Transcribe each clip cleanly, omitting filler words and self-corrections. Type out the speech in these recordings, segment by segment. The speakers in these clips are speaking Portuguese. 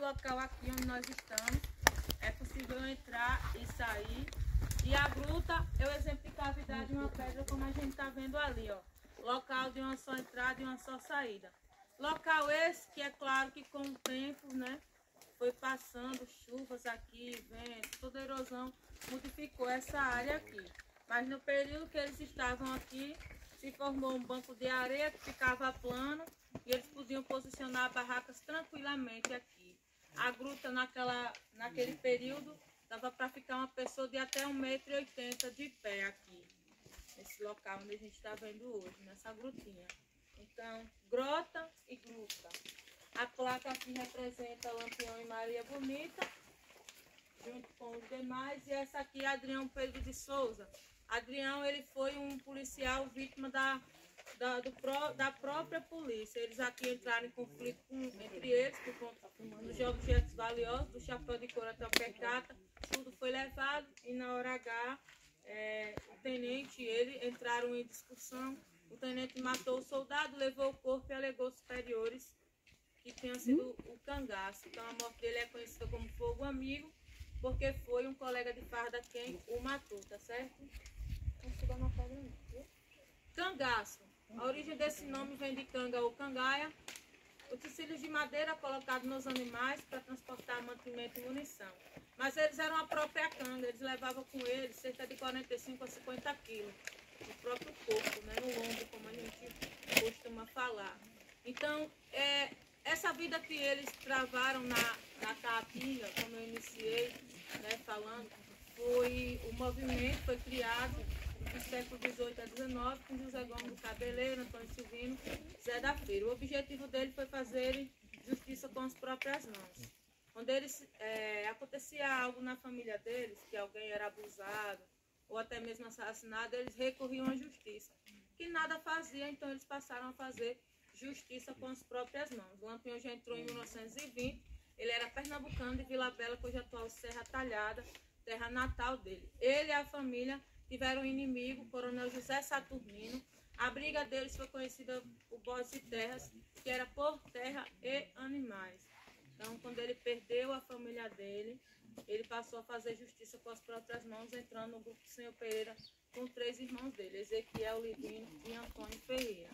local aqui onde nós estamos. É possível entrar e sair. E a gruta é o exemplo de cavidade de uma pedra, como a gente está vendo ali, ó. Local de uma só entrada e uma só saída. Local esse que é claro que com o tempo, né, foi passando chuvas aqui, vento, toda a erosão modificou essa área aqui. Mas no período que eles estavam aqui, se formou um banco de areia que ficava plano e eles podiam posicionar barracas tranquilamente aqui. A gruta naquele período dava para ficar uma pessoa de até 1,80 m de pé aqui, nesse local onde a gente está vendo hoje, nessa grutinha. Então, grota e gruta. A placa aqui representa Lampião e Maria Bonita, junto com os demais, e essa aqui é Adrião Pedro de Souza. Adrião, ele foi um policial vítima da própria polícia. Eles aqui entraram em conflito entre eles, por conta dos objetos valiosos, do chapéu de couro até o pecata, tudo foi levado e na hora H, o tenente e ele entraram em discussão. O tenente matou o soldado, levou o corpo e alegou superiores que tenha sido o cangaço. Então a morte dele é conhecida como fogo amigo, porque foi um colega de farda quem o matou, tá certo? Cangaço. A origem desse nome vem de canga ou cangaia, utensílios de madeira colocados nos animais para transportar mantimento e munição. Mas eles eram a própria canga, eles levavam com eles cerca de 45 a 50 quilos no próprio corpo, né, no ombro, como a gente costuma falar. Então, essa vida que eles travaram na Caatinga, como eu iniciei, né, falando, o movimento foi criado do século XVIII a XIX, com José Gomes do Cabeleiro, Antônio Silvino, Zé da Feira. O objetivo dele foi fazer justiça com as próprias mãos. Quando acontecia algo na família deles, que alguém era abusado ou até mesmo assassinado, eles recorriam à justiça, que nada fazia, então eles passaram a fazer justiça com as próprias mãos. O Lampião já entrou em 1920, ele era pernambucano de Vila Bela, que hoje é a atual Serra Talhada, terra natal dele. Ele e a família tiveram um inimigo, o coronel José Saturnino. A briga deles foi conhecida por Bodes e Terras, que era por terra e animais. Então, quando ele perdeu a família dele, ele passou a fazer justiça com as próprias mãos, entrando no grupo do Senhor Pereira com 3 irmãos dele, Ezequiel, Livino e Antônio Ferreira.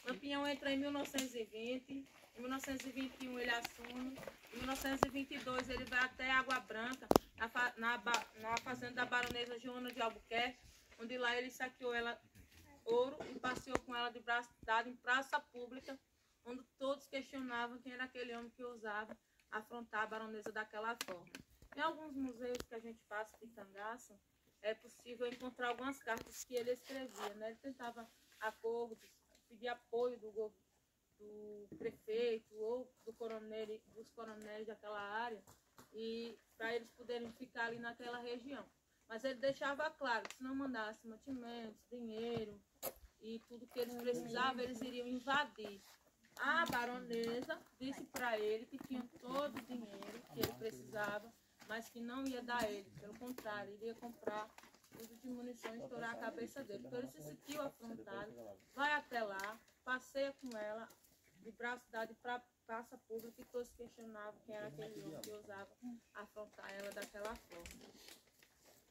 Lampião entra em 1920, em 1921 ele assume, em 1922 ele vai até Água Branca, na fazenda da baronesa Joana de Albuquerque, onde lá ele saqueou ela ouro e passeou com ela de braço dado em praça pública, onde todos questionavam quem era aquele homem que ousava afrontar a baronesa daquela forma. Em alguns museus que a gente passa de cangaço, é possível encontrar algumas cartas que ele escrevia, né? Ele tentava acordos, pedir apoio do prefeito ou dos coronéis daquela área, e para eles poderem ficar ali naquela região. Mas ele deixava claro que se não mandasse mantimentos, dinheiro e tudo que eles precisavam, eles iriam invadir. A baronesa disse para ele que tinha todo o dinheiro que ele precisava, mas que não ia dar a ele. Pelo contrário, iria comprar uso de munição e estourar a cabeça dele. Então ele se sentiu afrontado, vai até lá, passeia com ela, de braço dado para praça pública, e todos questionavam quem era aquele homem que ousava afrontar ela daquela forma.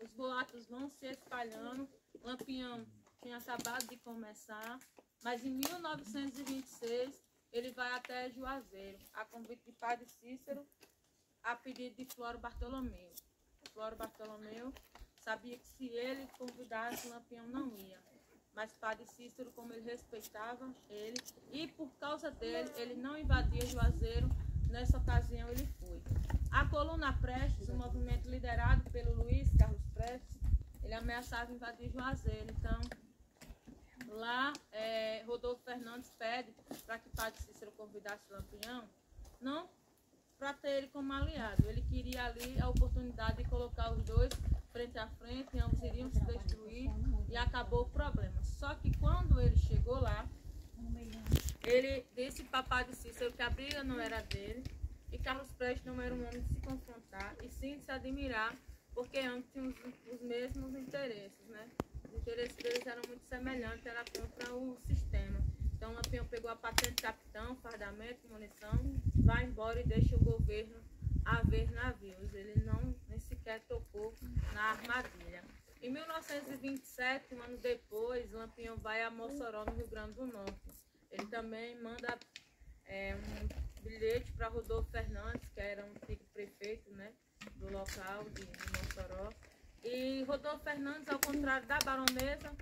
Os boatos vão se espalhando. Lampião tinha acabado de começar, mas em 1926 ele vai até Juazeiro, a convite de Padre Cícero, a pedido de Floro Bartolomeu. Floro Bartolomeu sabia que se ele convidasse, Lampião não ia. Mas Padre Cícero, como ele respeitava ele, e por causa dele, ele não invadia Juazeiro, nessa ocasião ele foi. A Coluna Prestes, um movimento liderado pelo Luiz Carlos Prestes, ele ameaçava invadir Juazeiro. Então, lá, Rodolfo Fernandes pede para que Padre Cícero convidasse Lampião, não para ter ele como aliado. Ele queria ali a oportunidade de colocar os dois frente a frente, e ambos iriam se destruir, e acabou o problema. Só que quando ele chegou lá, ele disse para Padre Cícero que a briga não era dele, e Carlos Prestes não era um homem de se confrontar, e sim de se admirar, porque ambos tinham os mesmos interesses, né? Os interesses deles eram muito semelhantes, era contra o sistema. Então Lampião pegou a patente de capitão, fardamento, munição, vai embora e deixa o governo haver navios. Ele não nem sequer tocou na armadilha. Em 1927, um ano depois, Lampião vai a Mossoró, no Rio Grande do Norte. Ele também manda um bilhete para Rodolfo Fernandes, que era um antigo prefeito, né, do local de Mossoró. E Rodolfo Fernandes, ao contrário da baronesa,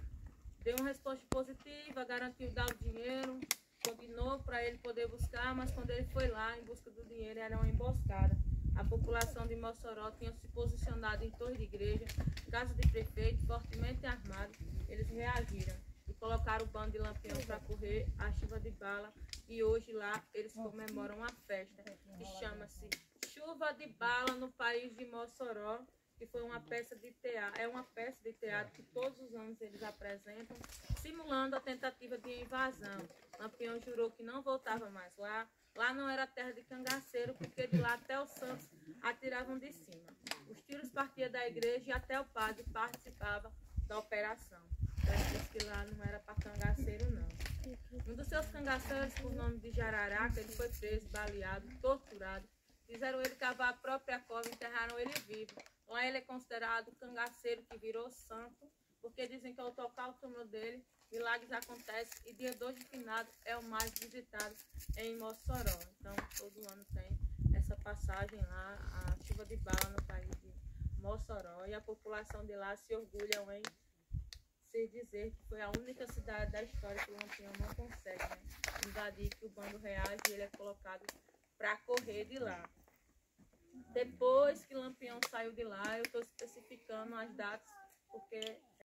deu uma resposta positiva, garantiu dar o dinheiro, combinou para ele poder buscar, mas quando ele foi lá em busca do dinheiro, era uma emboscada. A população de Mossoró tinha se posicionado em torre de igreja, casa de prefeito, fortemente armados. Eles reagiram e colocaram o bando de Lampião para correr a chuva de bala. E hoje lá eles comemoram uma festa que chama-se Chuva de Bala no País de Mossoró, que foi uma peça de teatro, é uma peça de teatro que todos os anos eles apresentam, simulando a tentativa de invasão. Lampião jurou que não voltava mais lá. Lá não era terra de cangaceiro, porque de lá até os santos atiravam de cima. Os tiros partiam da igreja e até o padre participava da operação. Então ele disse que lá não era para cangaceiro, não. Um dos seus cangaceiros, por nome de Jararaca, ele foi preso, baleado, torturado. Fizeram ele cavar a própria cova e enterraram ele vivo. Lá ele é considerado cangaceiro que virou santo, porque dizem que ao tocar o túmulo dele, milagres acontecem e dia 2 de finado é o mais visitado em Mossoró. Então todo ano tem essa passagem lá, a chuva de bala no país de Mossoró, e a população de lá se orgulham em se dizer que foi a única cidade da história que o Lampião não consegue, né, invadir, que o bando reage e ele é colocado para correr de lá. Depois que Lampião saiu de lá, eu estou especificando as datas, porque